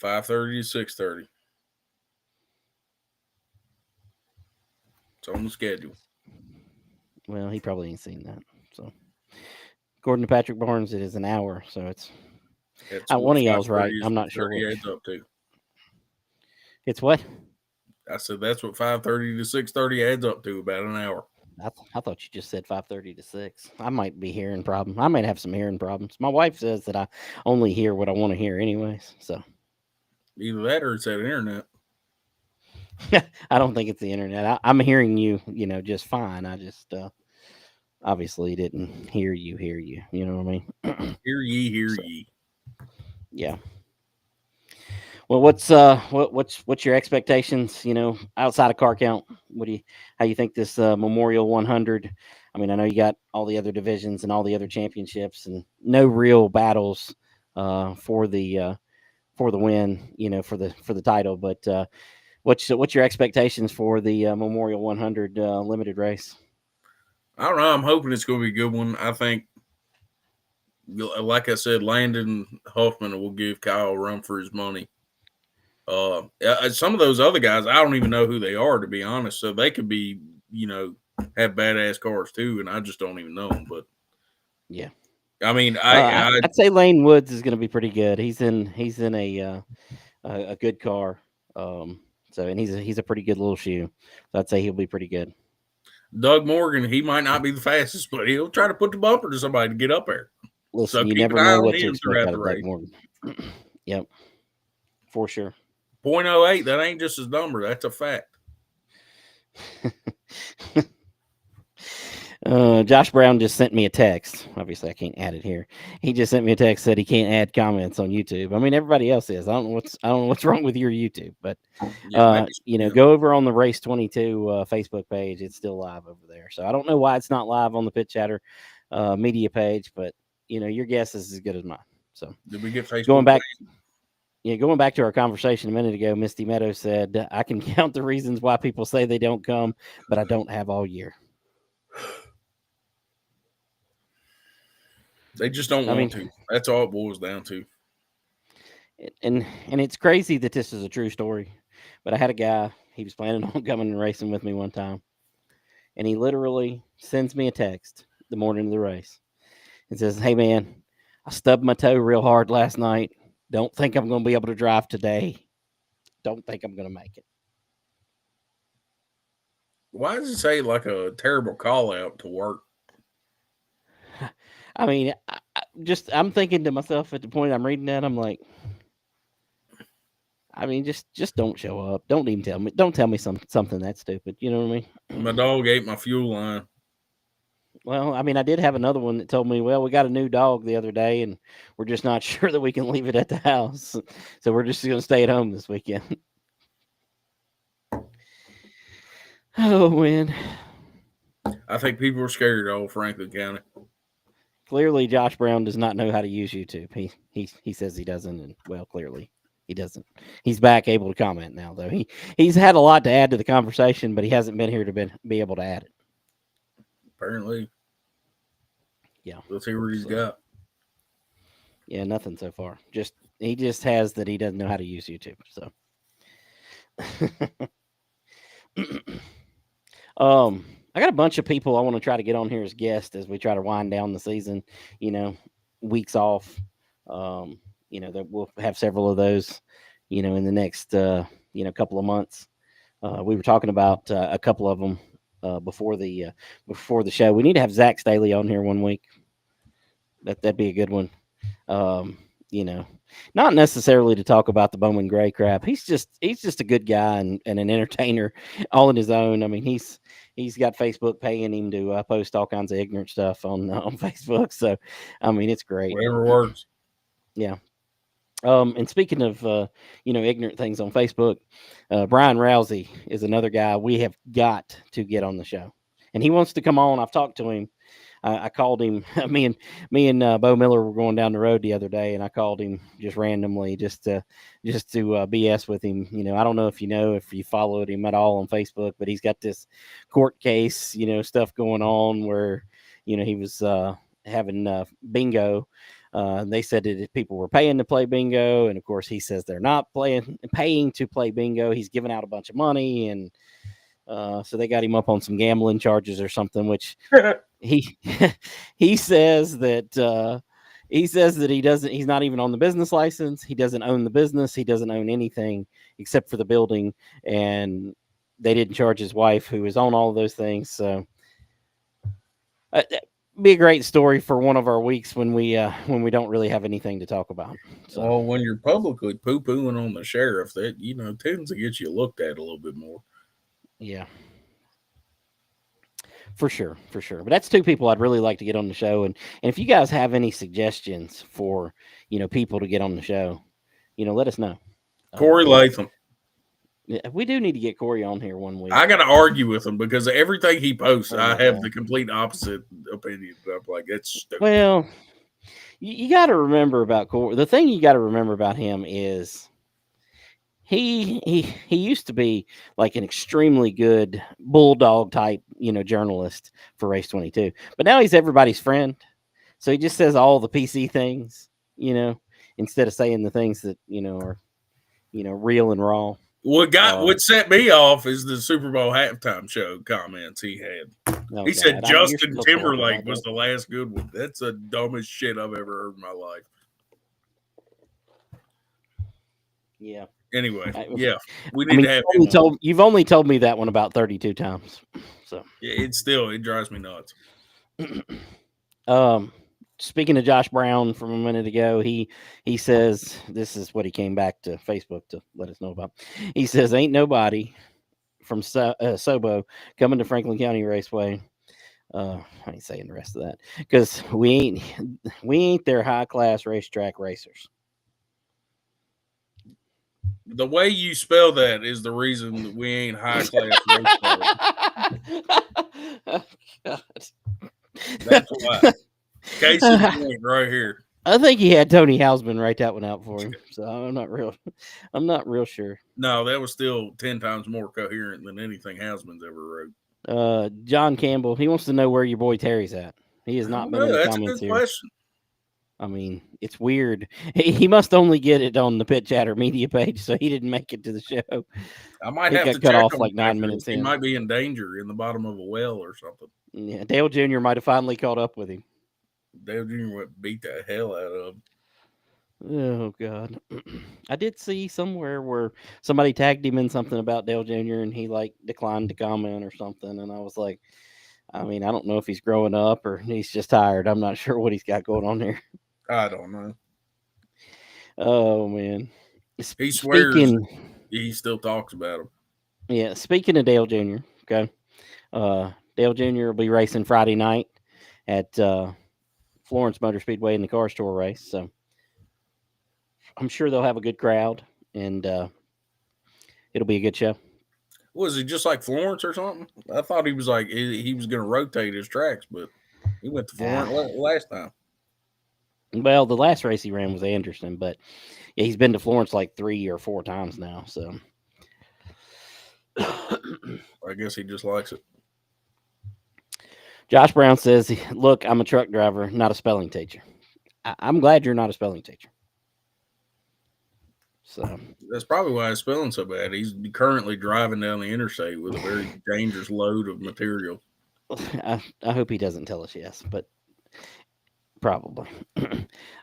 5:30 to 6:30. It's on the schedule. Well, he probably ain't seen that. So, according to Patrick Barnes, it is an hour. So it's one of y'all's right. I'm not sure. What adds up to. It's what? I said that's what 5:30 to 6:30 adds up to, about an hour. I thought you just said 5:30 to 6. I might be hearing problems. I might have some hearing problems. My wife says that I only hear what I want to hear anyways. So either that or it's that internet. I don't think it's the internet. I'm hearing you, just fine. I just obviously didn't hear you. You know what I mean? Hear ye. Yeah. Well, what's your expectations? Outside of car count, how you think this Memorial 100? I mean, I know you got all the other divisions and all the other championships, and no real battles for the win, for the title. But what's your expectations for the Memorial 100 limited race? I don't know. I'm hoping it's going to be a good one. I think, like I said, Landon Huffman will give Kyle a run for his money. Some of those other guys, I don't even know who they are, to be honest. So they could be, have badass cars too, and I just don't even know them. But Yeah, I mean, I I'd say Lane Woods is going to be pretty good. He's in a good car. Um, and he's a pretty good little shoe. So I'd say he'll be pretty good. Doug Morgan, he might not be the fastest, but he'll try to put the bumper to somebody to get up there. So Listen, you keep an never eye know on what to him expect throughout out the of Doug race. Morgan. Yep, for sure. .08, that ain't just his number. That's a fact. Josh Brown just sent me a text. Obviously, I can't add it here. He just sent me a text, said he can't add comments on YouTube. I mean, everybody else is. I don't know what's wrong with your YouTube, but Yeah, go over on the Race 22 Facebook page. It's still live over there. So I don't know why it's not live on the Pit Chatter media page, but your guess is as good as mine. So did we get Facebook? going back. Yeah, going back to our conversation a minute ago, Misty Meadows said, "I can count the reasons why people say they don't come, but I don't have all year." They just don't I want mean, to. That's all it boils down to. and it's crazy that this is a true story, but I had a guy. He was planning on coming and racing with me one time, and he literally sends me a text the morning of the race and says, "Hey man, I stubbed my toe real hard last night. Don't think I'm going to be able to drive today. Don't think I'm going to make it." Why does it say like a terrible call out to work? I mean, I'm thinking to myself at the point I'm reading that, I'm like, I mean, just don't show up. Don't even tell me. Don't tell me something that stupid. You know what I mean? My dog ate my fuel line. Well, I mean, I did have another one that told me, "Well, we got a new dog the other day, and we're just not sure that we can leave it at the house, so we're just going to stay at home this weekend." Oh man! I think people are scared of Franklin County. Clearly, Josh Brown does not know how to use YouTube. He says he doesn't, and well, clearly he doesn't. He's back able to comment now, though. He's had a lot to add to the conversation, but he hasn't been here to be able to add it. Apparently. Yeah. Let's see what he's got. Yeah, nothing so far. He just has that he doesn't know how to use YouTube. So I got a bunch of people I want to try to get on here as guests as we try to wind down the season, weeks off. That we'll have several of those, in the next couple of months. We were talking about a couple of them before the show. We need to have Zach Staley on here one week. That'd be a good one. Not necessarily to talk about the Bowman Gray crap. He's just a good guy and an entertainer all on his own. I mean, he's got Facebook paying him to post all kinds of ignorant stuff on Facebook. So, I mean, it's great. Whatever works. Yeah. And speaking of ignorant things on Facebook, Brian Rousey is another guy we have got to get on the show, and he wants to come on. I've talked to him. I called him. Me and Bo Miller were going down the road the other day, and I called him just randomly, just to BS with him. I don't know if you followed him at all on Facebook, but he's got this court case, stuff going on where, he was having bingo. They said that people were paying to play bingo, and of course, he says they're not paying to play bingo. He's giving out a bunch of money, and so they got him up on some gambling charges or something, which he he says that he's not even on the business license. He doesn't own the business. He doesn't own anything except for the building, and they didn't charge his wife, who was on all of those things. So be a great story for one of our weeks when we don't really have anything to talk about. So. Well, when you're publicly poo-pooing on the sheriff, that tends to get you looked at a little bit more. Yeah. For sure. But that's two people I'd really like to get on the show. And if you guys have any suggestions for, people to get on the show, let us know. Corey Latham. Yeah, we do need to get Corey on here one week. I got to argue with him because everything he posts, Oh I my have God. the complete opposite opinion. I'm like, that's stupid. Well, you got to remember about Corey. The thing you got to remember about him is he used to be like an extremely good bulldog type, journalist for Race 22. But now he's everybody's friend. So he just says all the PC things, instead of saying the things that, are, real and raw. What set me off is the Super Bowl halftime show comments he had. Oh He said God, you're Justin still talking Timberlake about was that. the last good one. That's the dumbest shit I've ever heard in my life. Yeah. Anyway, I yeah, we I need mean, to have him on. you've only told me that one about 32 times. So, It drives me nuts. speaking of Josh Brown from a minute ago, he says this is what he came back to Facebook to let us know about. He says, "Ain't nobody from Sobo coming to Franklin County Raceway." I ain't saying the rest of that because we ain't their high class racetrack racers. The way you spell that is the reason that we ain't high class race cars. Oh, God. That's why. Case in point, right here. I think he had Tony Hausman write that one out for him. So I'm not real sure. No, that was still 10 times more coherent than anything Hausman's ever wrote. John Campbell, he wants to know where your boy Terry's at. He has I not don't been know. in the That's a comments good here. question. I mean, it's weird. He must only get it on the Pit Chatter media page, so he didn't make it to the show. I might He have got to cut check off on like him 9 after minutes this. He in. might be in danger in the bottom of a well or something. Yeah, Dale Jr. might have finally caught up with him. Dale Jr. went beat the hell out of him. Oh God, I did see somewhere where somebody tagged him in something about Dale Jr. and he like declined to comment or something, and I was like, I mean, I don't know if he's growing up or he's just tired. I'm not sure what he's got going on here. I don't know. Oh man, He swears speaking, he still talks about him. yeah, speaking of Dale Jr. Okay, Dale Jr. will be racing Friday night at Florence Motor Speedway in the car store race, so I'm sure they'll have a good crowd and it'll be a good show. Was he just like Florence or something? I thought he was like he was going to rotate his tracks, but he went to Florence last time. Well, the last race he ran was Anderson, but yeah, he's been to Florence like 3 or 4 times now. So I guess he just likes it. Josh Brown says, "Look, I'm a truck driver, not a spelling teacher. I'm glad you're not a spelling teacher." So That's probably why his spelling so bad. He's currently driving down the interstate with a very dangerous load of material. I hope he doesn't tell us yes, but probably.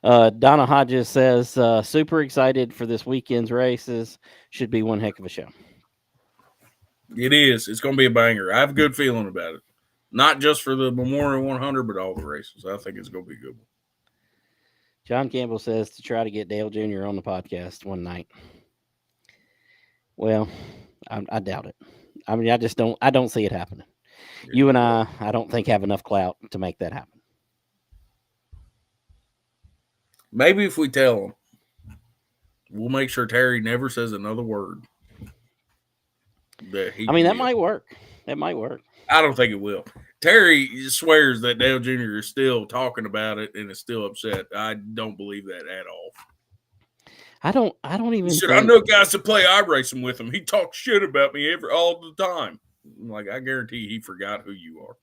Donna Hodges says, "Super excited for this weekend's races. Should be one heck of a show." It is. It's going to be a banger. I have a good feeling about it. Not just for the Memorial 100, but all the races. I think it's going to be a good one. John Campbell says to try to get Dale Jr. on the podcast one night. Well, I doubt it. I mean, I don't see it happening. You and I don't think have enough clout to make that happen. Maybe if we tell him, we'll make sure Terry never says another word. That might work. That might work. I don't think it will. Terry swears that Dale Jr. is still talking about it and is still upset. I don't believe that at all. I don't even. I know guys that play iRacing with him. He talks shit about me all the time. Like, I guarantee he forgot who you are.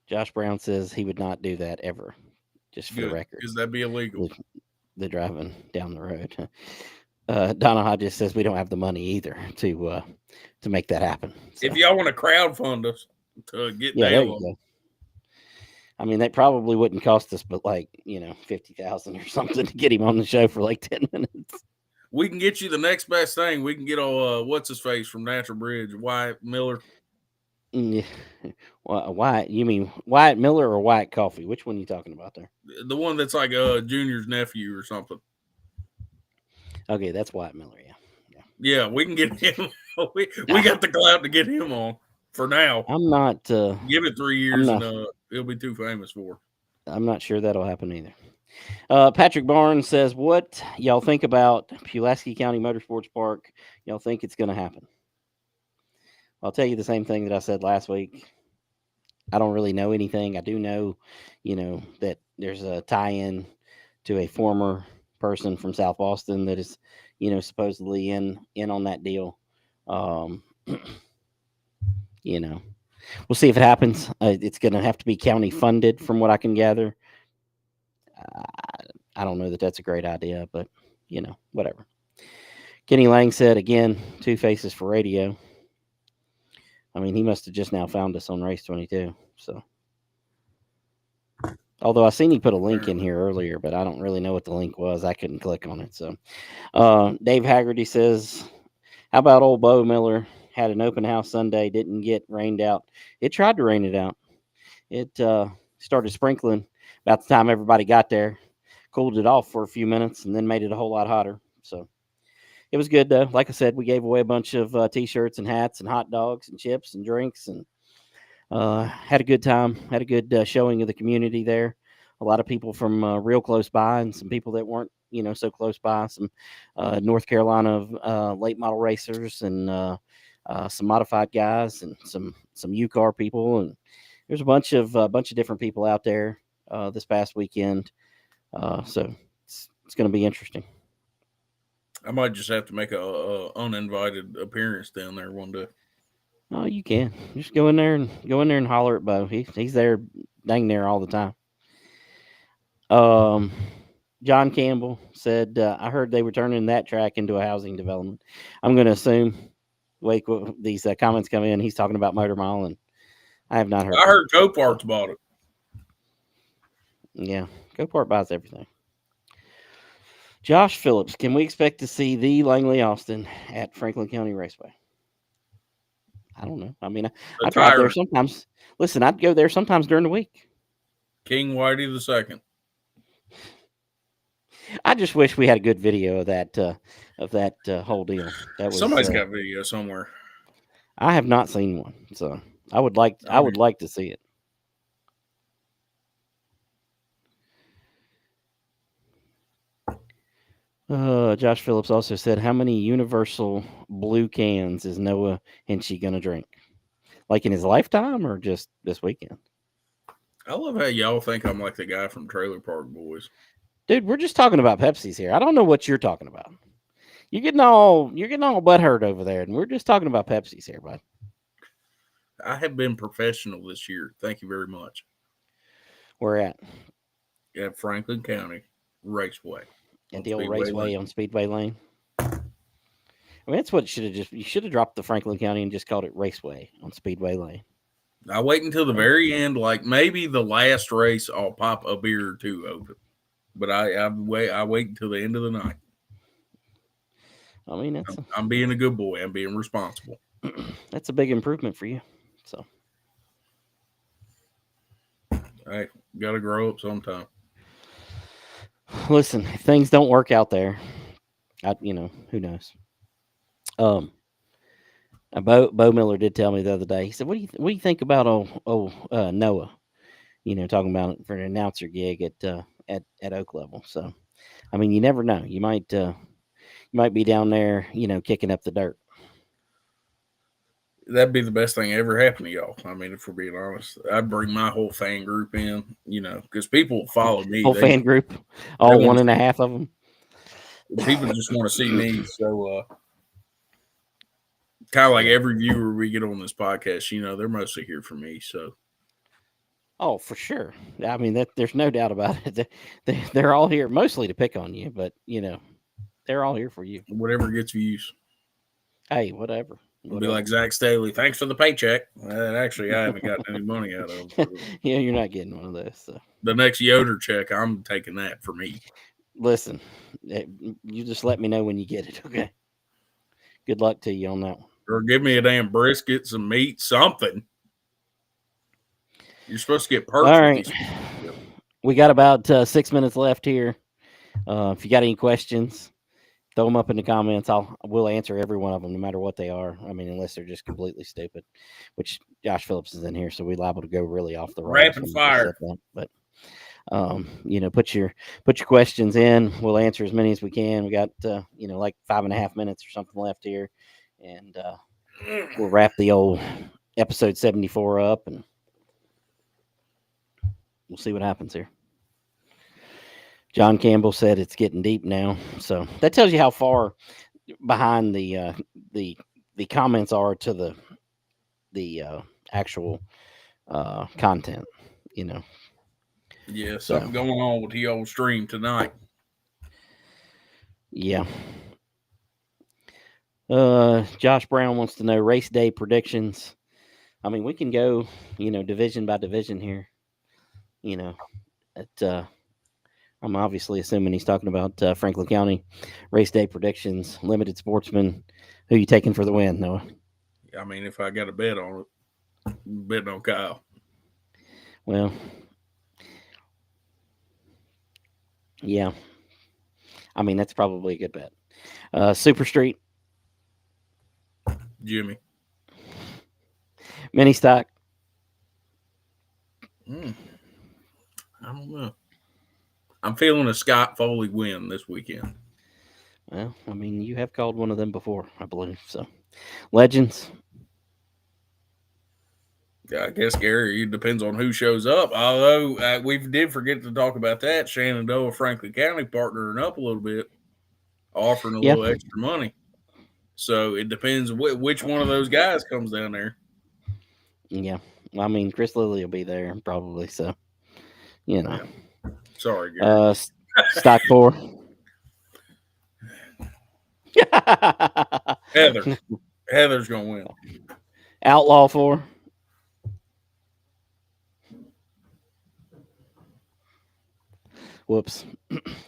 Josh Brown says he would not do that ever. Just for the record, because that'd be illegal. The driving down the road. Donna Hodges says we don't have the money either to make that happen. So. If y'all want to crowdfund us to get there Dale you go. I mean, that probably wouldn't cost us, but like $50,000 or something to get him on the show for like 10 minutes. We can get you the next best thing. We can get what's his face from Natural Bridge, Wyatt Miller. Yeah. Wyatt? You mean Wyatt Miller or Wyatt Coffee? Which one are you talking about there? The one that's like Junior's nephew or something. Okay, that's Wyatt Miller. Yeah, we can get him. we got the clout to get him on for now. I'm not. Give it 3 years and he'll be too famous for. I'm not sure that'll happen either. Patrick Barnes says, "What y'all think about Pulaski County Motorsports Park? Y'all think it's going to happen?" I'll tell you the same thing that I said last week. I don't really know anything. I do know, that there's a tie-in to a former person from South Boston that is, supposedly in on that deal. Um, you know, we'll see if it happens. It's going to have to be county funded, from what I can gather. I don't know that that's a great idea, but whatever. Kenny Lang said again, two faces for radio. I mean, he must have just now found us on Race 22. So, although I seen he put a link in here earlier, but I don't really know what the link was. I couldn't click on it. So, Dave Haggerty says, "How about old Bo Miller had an open house Sunday, didn't get rained out. It tried to rain it out. It started sprinkling about the time everybody got there, cooled it off for a few minutes, and then made it a whole lot hotter. So." It was good though. Like I said, we gave away a bunch of T-shirts and hats and hot dogs and chips and drinks, and had a good time. Had a good showing of the community there. A lot of people from real close by, and some people that weren't, so close by. Some North Carolina late model racers, and some modified guys, and some U-Car people, and there's a bunch of different people out there this past weekend. So it's going to be interesting. I might just have to make a uninvited appearance down there one day. Oh, you can just go in there and holler at Bo. He's there, dang near all the time. John Campbell said, "I heard they were turning that track into a housing development." I'm going to assume. Wait, these comments come in. He's talking about Motor Mile, and I have not heard. I heard Copart's bought it. Yeah, Copart buys everything. Josh Phillips, can we expect to see the Langley Austin at Franklin County Raceway? I don't know. I mean, I drive there sometimes. Listen, I'd go there sometimes during the week. King Whitey II. I just wish we had a good video of that whole deal. That was, somebody's got video somewhere. I have not seen one, so I would like to see it. Josh Phillips also said, "How many Universal blue cans is Noah Hinchee gonna drink? Like in his lifetime, or just this weekend?" I love how y'all think I'm like the guy from Trailer Park Boys. Dude, we're just talking about Pepsis here. I don't know what you're talking about. You're getting all butthurt over there, and we're just talking about Pepsis here, bud. I have been professional this year. Thank you very much. Where at? At Franklin County Raceway. At the old Raceway on Speedway Lane. I mean, that's what you should have dropped the Franklin County and just called it Raceway on Speedway Lane. I wait until the very end, like maybe the last race, I'll pop a beer or two open. But I wait until the end of the night. I mean, I'm being a good boy. I'm being responsible. That's a big improvement for you. So, hey, gotta grow up sometime. Listen, if things don't work out there, who knows? Bo Miller did tell me the other day. He said, "What do you think about Noah? Talking about it for an announcer gig at Oak Level." So, I mean, you never know. You might be down there, kicking up the dirt. That'd be the best thing ever happened to y'all. I mean, if we're being honest, I'd bring my whole fan group in, because people follow me. Whole fan group, all 1.5 of them. People just want to see me. So, kind of like every viewer we get on this podcast, they're mostly here for me. So, oh, for sure. I mean, there's no doubt about it. They're all here mostly to pick on you, but they're all here for you. Whatever gets views. Hey, whatever. It'll be like Zach Staley. Thanks for the paycheck. Actually, I haven't gotten any money out of it. Yeah, you're not getting one of those. So. The next Yoder check, I'm taking that for me. Listen, you just let me know when you get it, okay? Good luck to you on that one. Or give me a damn brisket, some meat, something. You're supposed to get perks. All right. We got about 6 minutes left here. If you got any questions, throw them up in the comments. We'll answer every one of them, no matter what they are. I mean, unless they're just completely stupid, which Josh Phillips is in here, so we're liable to go really off the rails. Rapid fire. But Put your questions in. We'll answer as many as we can. We got like 5.5 minutes or something left here, and we'll wrap the old episode 74 up, and we'll see what happens here. John Campbell said it's getting deep now, so that tells you how far behind the comments are to the actual content. Yeah, something going on with the old stream tonight. Yeah. Josh Brown wants to know race day predictions. I mean, we can go, division by division here. I'm obviously assuming he's talking about Franklin County race day predictions, limited sportsman. Who you taking for the win, Noah? I mean, if I got a bet on it, betting on Kyle. Well, yeah. I mean, that's probably a good bet. Super Street. Jimmy. Mini stock. I don't know. I'm feeling a Scott Foley win this weekend. Well, I mean, you have called one of them before, I believe. So, Legends. I guess, Gary, it depends on who shows up. Although we did forget to talk about that. Shenandoah, Franklin County partnering up a little bit, offering a little extra money. So it depends which one of those guys comes down there. Yeah. I mean, Chris Lilly will be there probably. So, Yeah. Sorry, Gary. Stock 4. Heather's going to win. Outlaw 4. Whoops.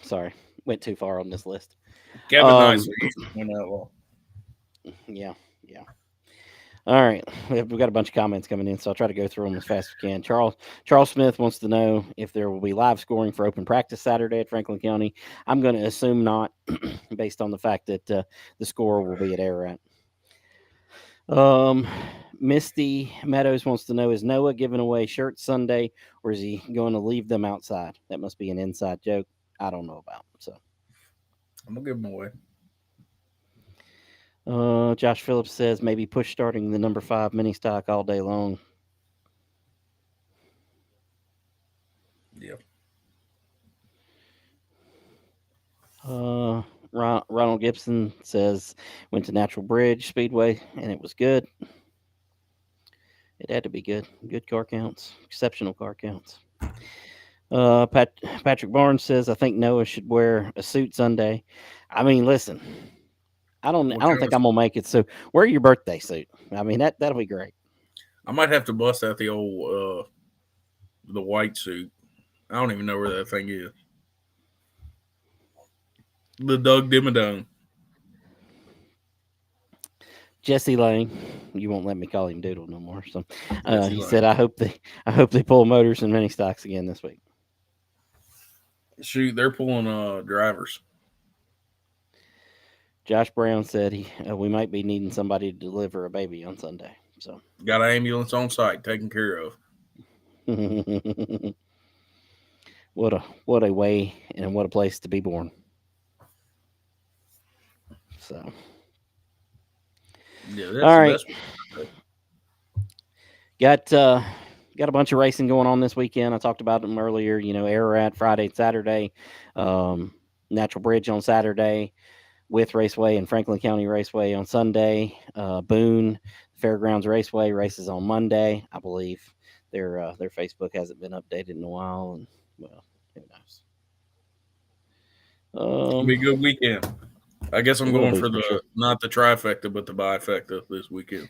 Sorry. Went too far on this list. Kevin Nicely went Outlaw. Yeah. All right. We've got a bunch of comments coming in, so I'll try to go through them as fast as we can. Charles Smith wants to know if there will be live scoring for open practice Saturday at Franklin County. I'm going to assume not, based on the fact that the score will be at Ararat. Misty Meadows wants to know, is Noah giving away shirts Sunday, or is he going to leave them outside? That must be an inside joke I don't know about. So I'm going to give them away. Josh Phillips says maybe push starting the number 5 mini stock all day long. Yep. Ronald Gibson says went to Natural Bridge Speedway and it was good. It had to be good. Good car counts. Exceptional car counts. Patrick Barnes says I think Noah should wear a suit Sunday. I mean, listen. I don't think I'm gonna make it. So wear your birthday suit. I mean that'll be great. I might have to bust out the old the white suit. I don't even know where that thing is. The Doug Dimmadome. Jesse Lane, you won't let me call him Doodle no more. So he said, I hope they pull motors and mini stocks again this week. Shoot, they're pulling drivers. Josh Brown said we might be needing somebody to deliver a baby on Sunday. So got an ambulance on site taken care of. What a way and what a place to be born. So yeah, that's all right. Best. Got a bunch of racing going on this weekend. I talked about them earlier. Ararat Friday and Saturday, Natural Bridge on Saturday, With Raceway and Franklin County Raceway on Sunday. Boone Fairgrounds Raceway races on Monday. I believe their Facebook hasn't been updated in a while, and well, who knows. It'll be a good weekend. I guess I'm going for not the trifecta, but the bifecta this weekend.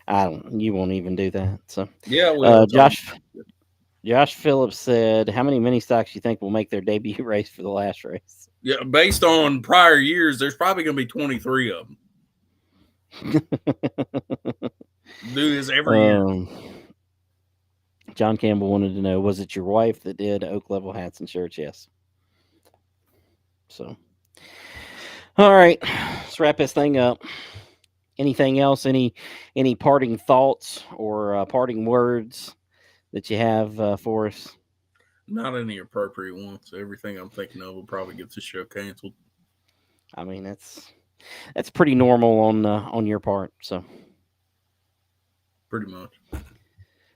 You won't even do that. So yeah, Josh Phillips said, "How many mini stocks you think will make their debut race for the last race?" Yeah, based on prior years, there's probably going to be 23 of them. Do this every year. John Campbell wanted to know, was it your wife that did Oak Level hats and shirts? Yes. So, all right, let's wrap this thing up. Anything else? Any parting thoughts or parting words that you have for us? Not any appropriate ones. Everything I'm thinking of will probably get the show canceled. I mean, that's pretty normal on your part. So, Pretty much.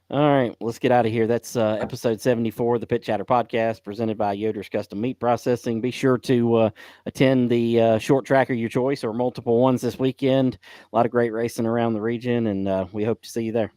all right, let's get out of here. That's episode 74 of the Pit Chatter podcast, presented by Yoder's Custom Meat Processing. Be sure to attend the short track of your choice or multiple ones this weekend. A lot of great racing around the region, and we hope to see you there.